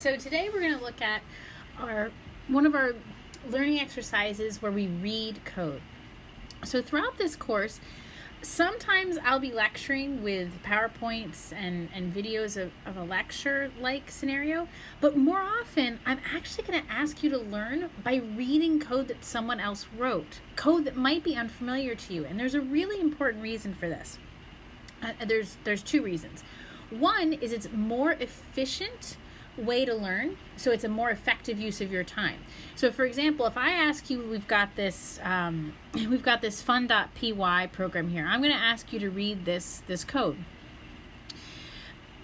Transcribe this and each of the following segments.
So today we're going to look at one of our learning exercises where we read code. So throughout this course, sometimes I'll be lecturing with PowerPoints and videos of a lecture-like scenario, but more often I'm actually going to ask you to learn by reading code that someone else wrote, code that might be unfamiliar to you, and there's a really important reason for this. There's two reasons. One is it's more efficient way to learn, so it's a more effective use of your time. So for example, if I ask you, we've got this fun.py program here. I'm going to ask you to read this code,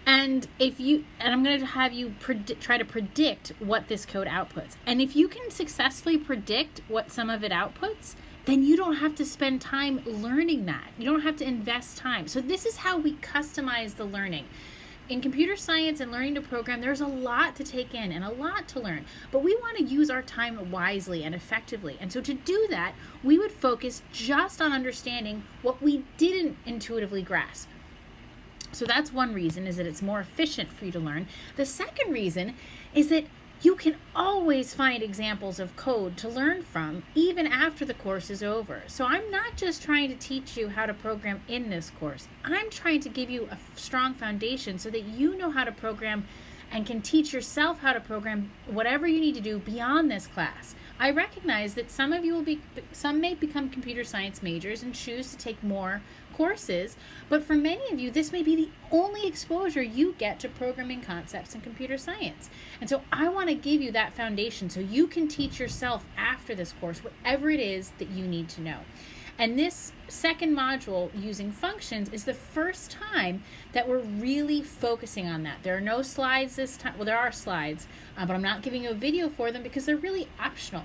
and I'm going to have you try to predict what this code outputs. And if you can successfully predict what some of it outputs, then you don't have to spend time learning that. You don't have to invest time. So this is how we customize the learning. In computer science and learning to program, there's a lot to take in and a lot to learn, but we want to use our time wisely and effectively. And so to do that, we would focus just on understanding what we didn't intuitively grasp. So that's one reason, is that it's more efficient for you to learn. The second reason is that you can always find examples of code to learn from even after the course is over. So I'm not just trying to teach you how to program in this course. I'm trying to give you a strong foundation so that you know how to program and can teach yourself how to program whatever you need to do beyond this class. I recognize that some may become computer science majors and choose to take more courses, but for many of you, this may be the only exposure you get to programming concepts in computer science. And so I want to give you that foundation so you can teach yourself after this course whatever it is that you need to know. And this second module, using functions, is the first time that we're really focusing on that. There are no slides this time. Well, there are slides, but I'm not giving you a video for them because they're really optional.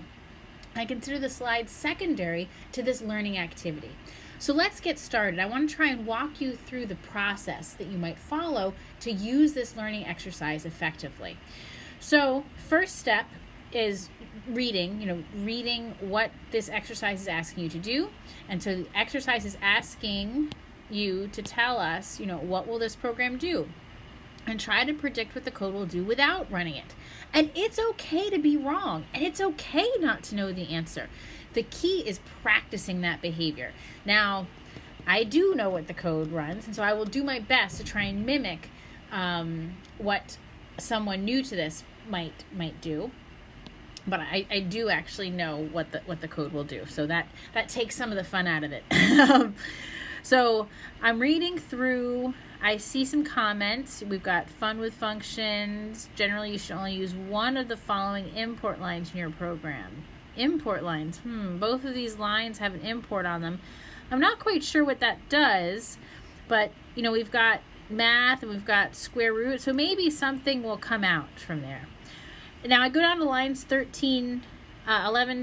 I consider the slides secondary to this learning activity. So let's get started. I want to try and walk you through the process that you might follow to use this learning exercise effectively. So first step is reading what this exercise is asking you to do. And so the exercise is asking you to tell us, what will this program do? And try to predict what the code will do without running it. And it's okay to be wrong, and it's okay not to know the answer. The key is practicing that behavior. Now, I do know what the code runs, and so I will do my best to try and mimic what someone new to this might do. But I do actually know what the code will do, so that takes some of the fun out of it. So I'm reading through. I see some comments. We've got fun with functions. Generally, you should only use one of the following import lines in your program. Import lines. Both of these lines have an import on them. I'm not quite sure what that does, but we've got math and we've got square root, so maybe something will come out from there. Now I go down to lines 11,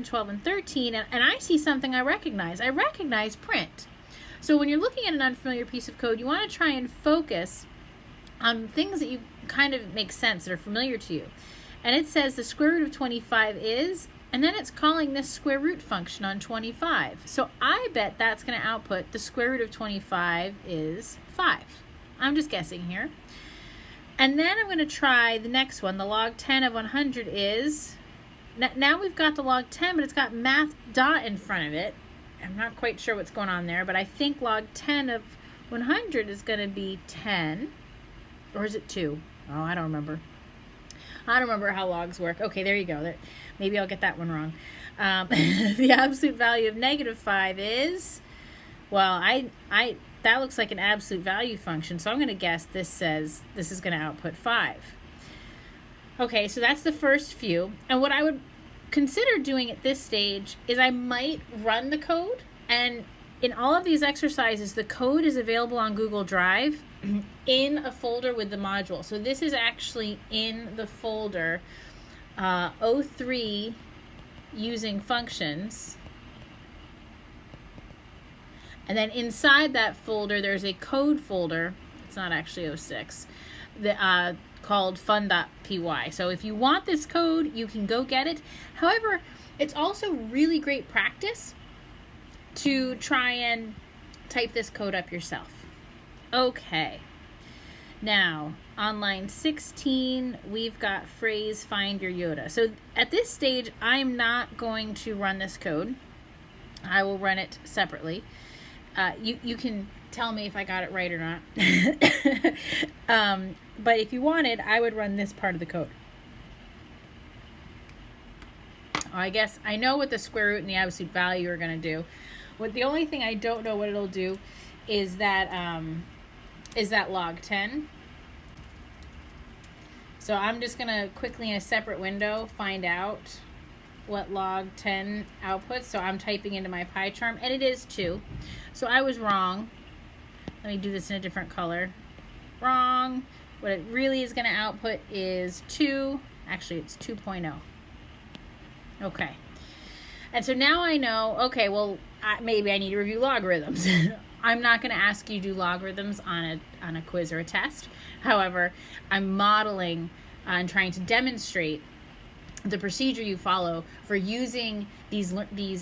12, and 13, and I see something I recognize. I recognize print. So when you're looking at an unfamiliar piece of code, you want to try and focus on things that you kind of make sense, that are familiar to you. And it says the square root of 25 is, and then it's calling this square root function on 25. So I bet that's going to output the square root of 25 is 5. I'm just guessing here. And then I'm going to try the next one. The log 10 of 100 is, now we've got the log 10, but it's got math dot in front of it. I'm not quite sure what's going on there, but I think log 10 of 100 is going to be 10. Or is it 2? Oh, I don't remember. I don't remember how logs work. Okay, there you go. Maybe I'll get that one wrong. The absolute value of negative 5 is, well, that looks like an absolute value function, so I'm going to guess this says this is going to output 5. Okay, so that's the first few. And what I would consider doing at this stage is I might run the code, and in all of these exercises, the code is available on Google Drive in a folder with the module. So this is actually in the folder O3 using functions. And then inside that folder, there's a code folder. It's not actually 06. Called fun.py. So if you want this code, you can go get it. However, it's also really great practice to try and type this code up yourself. Okay. Now, on line 16, we've got phrase find your Yoda. So at this stage, I'm not going to run this code. I will run it separately. You can tell me if I got it right or not. But if you wanted, I would run this part of the code. I guess I know what the square root and the absolute value are going to do. The only thing I don't know what it'll do is that log 10. So I'm just going to quickly in a separate window find out what log 10 outputs. So I'm typing into my PyCharm, and it is 2. So I was wrong. Let me do this in a different color. Wrong. What it really is going to output is 2. Actually, it's 2.0. Okay. And so now I know, okay, well, maybe I need to review logarithms. I'm not going to ask you to do logarithms on a quiz or a test. However, I'm modeling and trying to demonstrate the procedure you follow for using these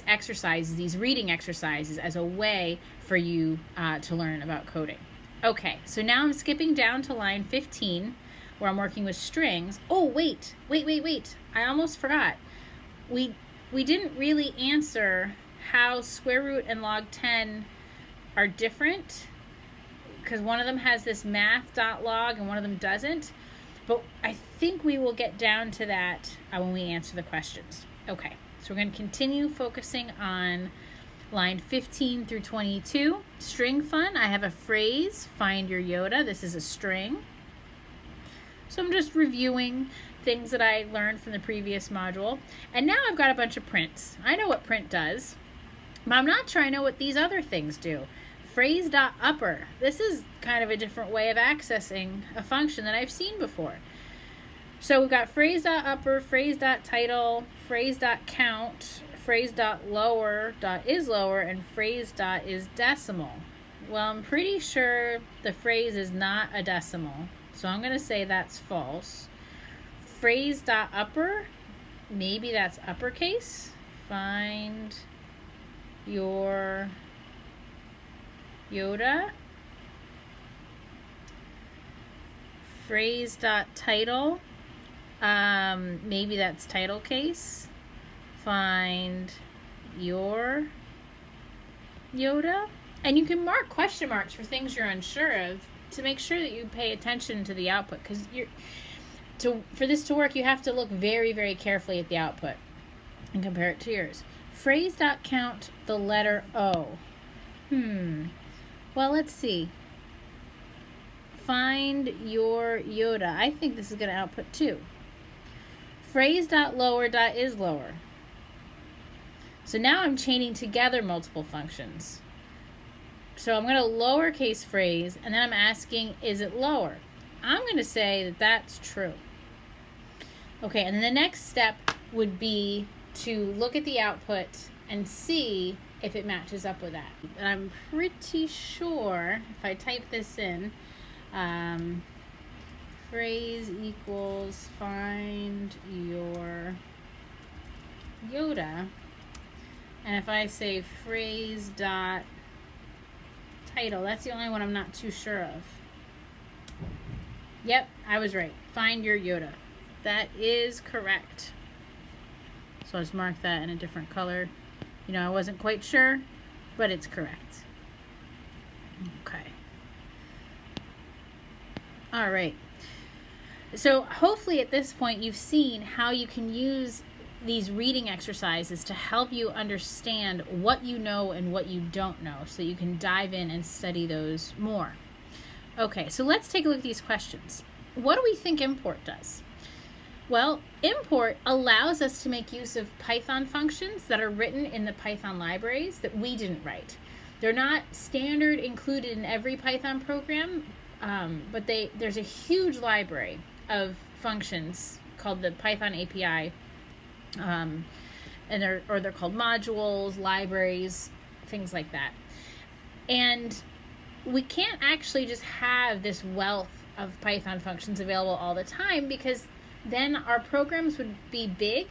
exercises, these reading exercises, as a way for you to learn about coding. Okay, so now I'm skipping down to line 15, where I'm working with strings. Oh, wait. I almost forgot. We didn't really answer how square root and log 10 are different, because one of them has this math.log and one of them doesn't. But I think we will get down to that when we answer the questions. Okay, so we're going to continue focusing on line 15 through 22. String fun. I have a phrase, find your Yoda. This is a string. So I'm just reviewing things that I learned from the previous module. And now I've got a bunch of prints. I know what print does, but I'm not sure I know what these other things do. Phrase.upper. This is kind of a different way of accessing a function that I've seen before. So we've got phrase.upper, phrase.title, phrase.count, phrase.lower.isLower, and phrase.isDecimal. Well, I'm pretty sure the phrase is not a decimal, so I'm going to say that's false. Phrase.upper, maybe that's uppercase. Find your Yoda. Phrase.title, maybe that's title case. Find your Yoda. And you can mark question marks for things you're unsure of to make sure that you pay attention to the output, because for this to work, you have to look very, very carefully at the output and compare it to yours. Phrase.count the letter O. Well, let's see. Find your Yoda. I think this is going to output 2. Phrase.lower.isLower. So now I'm chaining together multiple functions. So I'm going to lowercase phrase, and then I'm asking, is it lower? I'm going to say that that's true. Okay, and then the next step would be to look at the output and see if it matches up with that. And I'm pretty sure if I type this in, phrase equals find your Yoda, and if I say phrase dot title, that's the only one I'm not too sure of. Yep, I was right. Find your Yoda. That is correct. So I'll just mark that in a different color. You know, I wasn't quite sure, but it's correct. Okay. All right. So hopefully at this point you've seen how you can use these reading exercises to help you understand what you know and what you don't know, so you can dive in and study those more. Okay, so let's take a look at these questions. What do we think import does? Well, import allows us to make use of Python functions that are written in the Python libraries that we didn't write. They're not standard included in every Python program, but there's a huge library of functions called the Python API, and they're called modules, libraries, things like that. And we can't actually just have this wealth of Python functions available all the time, because then our programs would be big.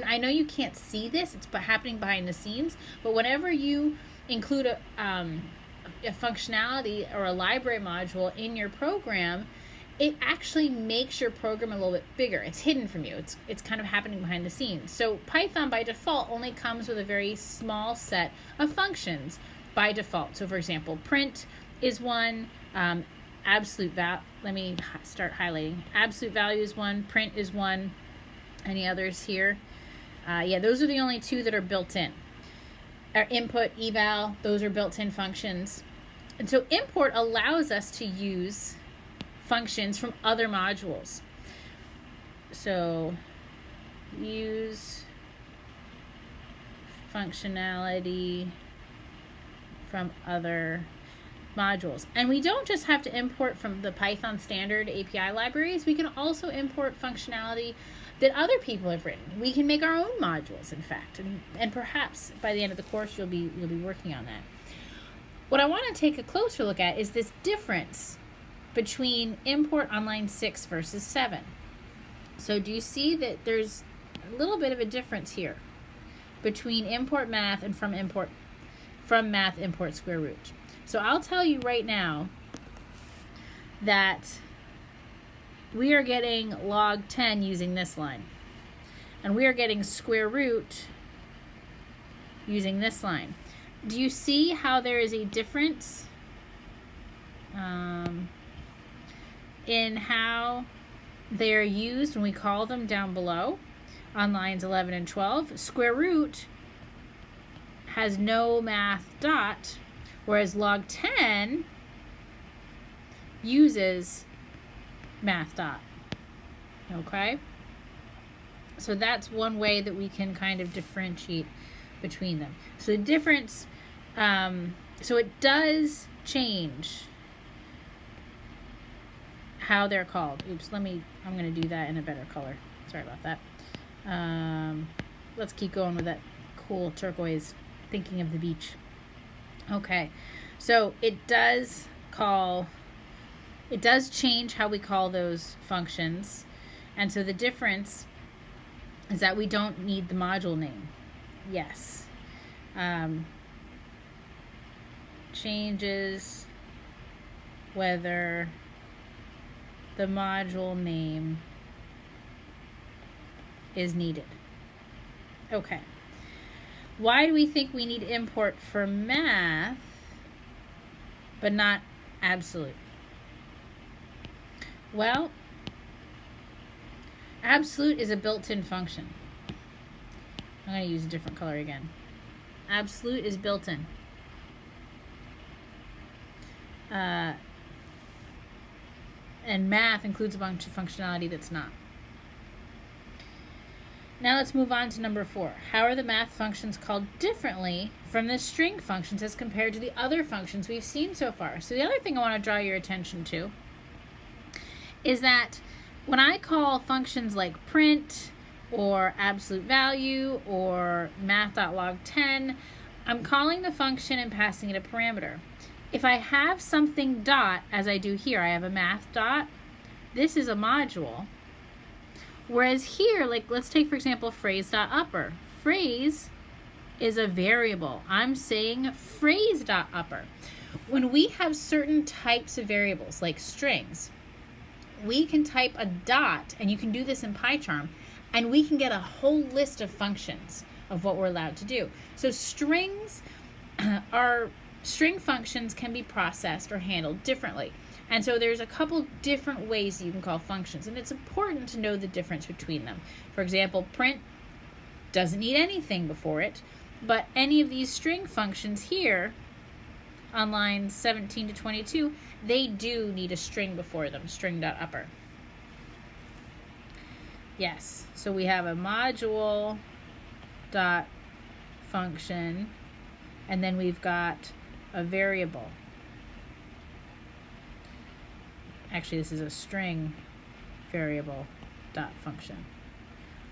I know you can't see this, it's happening behind the scenes, but whenever you include a a functionality or a library module in your program, it actually makes your program a little bit bigger. It's hidden from you. It's kind of happening behind the scenes. So Python by default only comes with a very small set of functions by default. So for example, print is one, absolute value, let me start highlighting. Absolute value is one, print is one. Any others here? Yeah, those are the only two that are built in. Our input, eval, those are built-in functions. And so import allows us to use functions from other modules. So use functionality from other modules. And we don't just have to import from the Python standard API libraries. We can also import functionality that other people have written. We can make our own modules, in fact, and perhaps by the end of the course you'll be working on that. What I want to take a closer look at is this difference between import on line 6 versus 7. So do you see that there's a little bit of a difference here between import math and from math import square root? So I'll tell you right now that we are getting log 10 using this line, and we are getting square root using this line. Do you see how there is a difference in how they're used when we call them down below on lines 11 and 12? Square root has no math dot, whereas log 10 uses math dot. Okay, so that's one way that we can kind of differentiate between them. So the difference, so it does change how they're called. Oops, I'm going to do that in a better color. Sorry about that. Let's keep going with that cool turquoise, thinking of the beach. Okay, so it does change how we call those functions. And so the difference is that we don't need the module name. Yes. Changes whether the module name is needed. Okay. Why do we think we need import for math but not absolute? Well, absolute is a built-in function. I'm going to use a different color again. Absolute is built-in. And math includes a bunch of functionality that's not. Now let's move on to number 4. How are the math functions called differently from the string functions as compared to the other functions we've seen so far? So the other thing I want to draw your attention to is that when I call functions like print or absolute value or math.log10, I'm calling the function and passing it a parameter. If I have something dot, as I do here, I have a math dot, this is a module. Whereas here, like let's take for example phrase.upper. Phrase is a variable. I'm saying phrase.upper. When we have certain types of variables like strings, we can type a dot, and you can do this in PyCharm, and we can get a whole list of functions of what we're allowed to do. So string functions can be processed or handled differently. And so there's a couple different ways you can call functions, and it's important to know the difference between them. For example, print doesn't need anything before it, but any of these string functions here on lines 17 to 22, they do need a string before them, string.upper. Yes, so we have a module dot function, and then we've got a variable. Actually, this is a string variable dot function.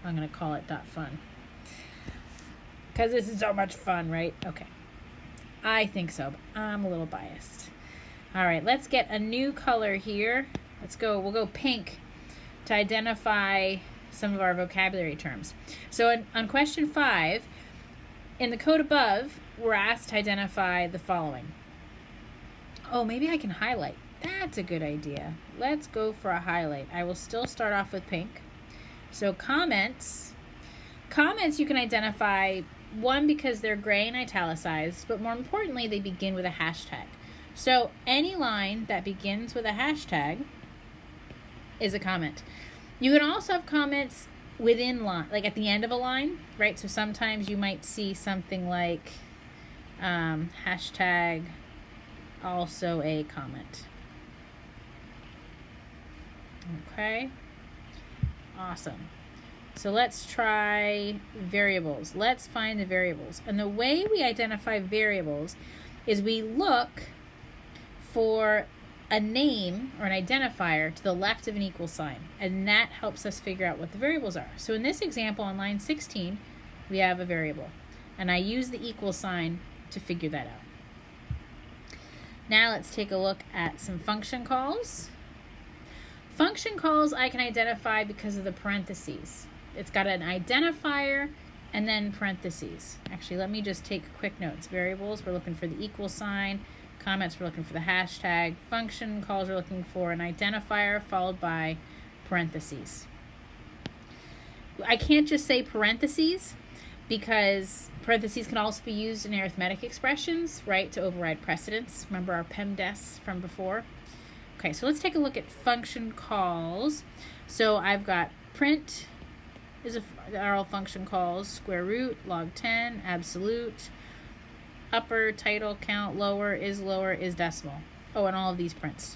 I'm going to call it dot fun because this is so much fun, right? Okay. I think so, but I'm a little biased. All right, let's get a new color here. We'll go pink to identify some of our vocabulary terms. So on question 5, in the code above, we're asked to identify the following. Oh, maybe I can highlight. That's a good idea. Let's go for a highlight. I will still start off with pink. So comments you can identify, one, because they're gray and italicized, but more importantly, they begin with a hashtag. So any line that begins with a hashtag is a comment. You can also have comments within line, like at the end of a line, right? So sometimes you might see something like hashtag also a comment. Okay, awesome. So let's try variables. Let's find the variables. And the way we identify variables is we look for a name or an identifier to the left of an equal sign, and that helps us figure out what the variables are. So in this example on line 16, we have a variable, and I use the equal sign to figure that out. Now let's take a look at some function calls. Function calls I can identify because of the parentheses. It's got an identifier and then parentheses. Actually, let me just take quick notes. Variables, we're looking for the equal sign. Comments, we're looking for the hashtag. Function calls, we're looking for an identifier followed by parentheses. I can't just say parentheses because parentheses can also be used in arithmetic expressions, right, to override precedence. Remember our PEMDAS from before? Okay, so let's take a look at function calls. So I've got print are all function calls, square root, log 10, absolute, upper, title, count, lower, is decimal. Oh, and all of these prints.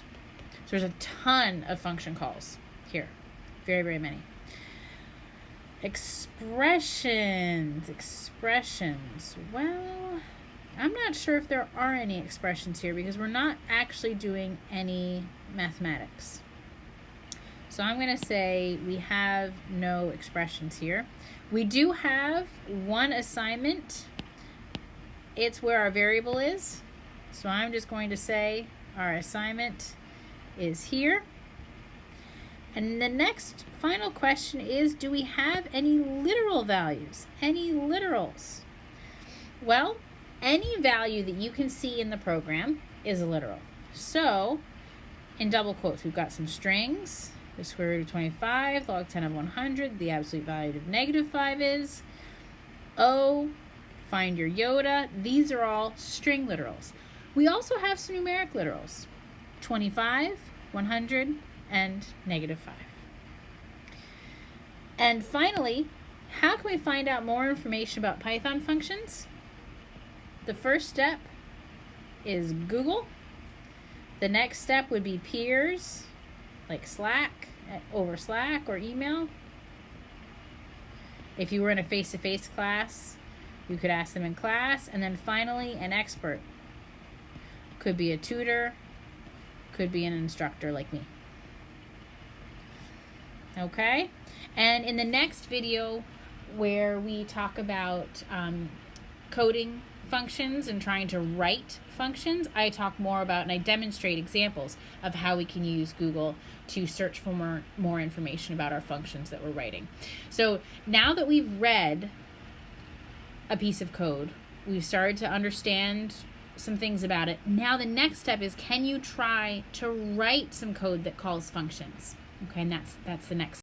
So there's a ton of function calls here. Very, very many. Expressions. Well, I'm not sure if there are any expressions here because we're not actually doing any mathematics. So I'm going to say we have no expressions here. We do have one assignment. It's where our variable is. So I'm just going to say our assignment is here. And the next final question is, do we have any literal values? Any literals? Well, any value that you can see in the program is a literal. So in double quotes, we've got some strings. The square root of 25, log 10 of 100, the absolute value of -5 is. O, find your iota. These are all string literals. We also have some numeric literals. 25, 100, and -5. And finally, how can we find out more information about Python functions? The first step is Google. The next step would be peers, like Slack, over Slack or email. If you were in a face-to-face class, you could ask them in class. And then finally, an expert. Could be a tutor, could be an instructor like me. Okay? And in the next video where we talk about coding functions and trying to write functions, I talk more about and I demonstrate examples of how we can use Google to search for more information about our functions that we're writing. So now that we've read a piece of code, we've started to understand some things about it. Now the next step is, can you try to write some code that calls functions? Okay, and that's the next